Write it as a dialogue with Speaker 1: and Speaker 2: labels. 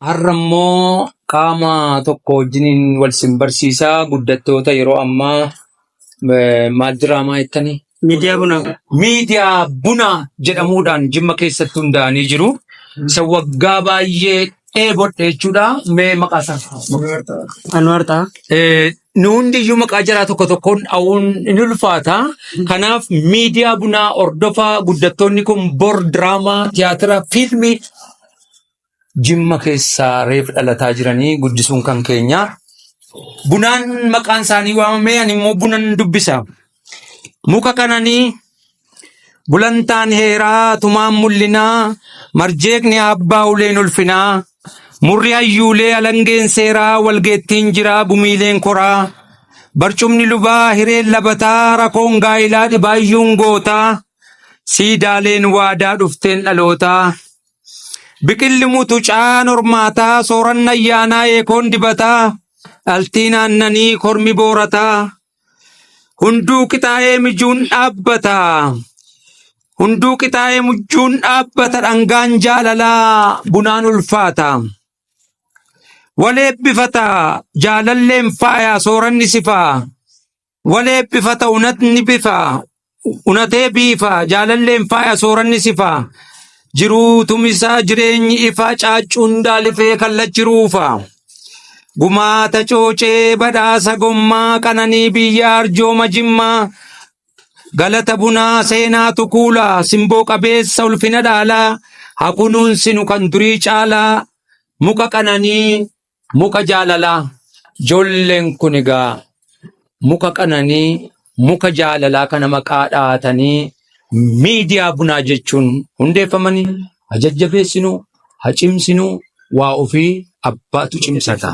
Speaker 1: Har'ammoo qaama tokko wajjiniin wal simbarsiisaa guddattoota yeroo ammaa maal diraamaa jettanii? Miidiyaa bunaa jedhamuudhaan Jimma keessatti hundaa'anii jiru. Isa waggaa baay'ee dheebodhe jechuudha. Mee maqaa isaa?
Speaker 2: Anwar ta'a.
Speaker 1: Nu hundiyyuu maqaa jaraa tokko tokkoon dha'uun ni ulfaata. Kanaaf miidiyaa bunaa hordofaa guddattoonni kun bor diraamaa, tiyaatira, fiilmii Jimma keessaa reef dhalataa jiranii guddisuun kan keenya. Bunaan maqaan isaanii waamamee ani immoo bunan dubbisa. Muka kananii bulantaan heeraa tumaan mul'inaa marjeekni abbaa uleen ulfinaa murri hayyuulee alangeen seeraa walgeettiin jiraa gumiileen koraa barcumni lubaa hireen labataa rakoon gaa'ilaa dhibaayyuun gootaa siidaaleen waadaa dhufteen dhalootaa. Biqilli mutucaan hormaataa sooran ayyaanaa eekoon dibataa dhaltiin aannanii kormi boorataa hunduu qixaa'ee mijuun dhaabbataa hunduu qixaa'ee mijuun dhaabbata dhangaan jaalalaa bunaan ulfaata waleebbifata jaalalleen faayaa sooranni sifaa waleebbifata unatni bifaa unatee biifaa jaalalleen faayaa sooranni sifaa jiruu tumisaa jireenyi ifaa caaccuun daalifee kallachiruufa gumaata coocee badhaasa gommaa qananii biyya arjooma Jimmaa galata bunaa seenaatu kuulaa simboo qabeessa ulfina dhaalaa hakunuunsinu kan durii caalaa muka qananii muka jaalalaa. Ijoolleen kun egaa muka qananii muka jaalalaa kana maqaa dhaatanii miidiyaa bunaa jechuun hundeeffamanii hajajjabeessinuu hacimsinuu waa ofii abbaatu cimsata.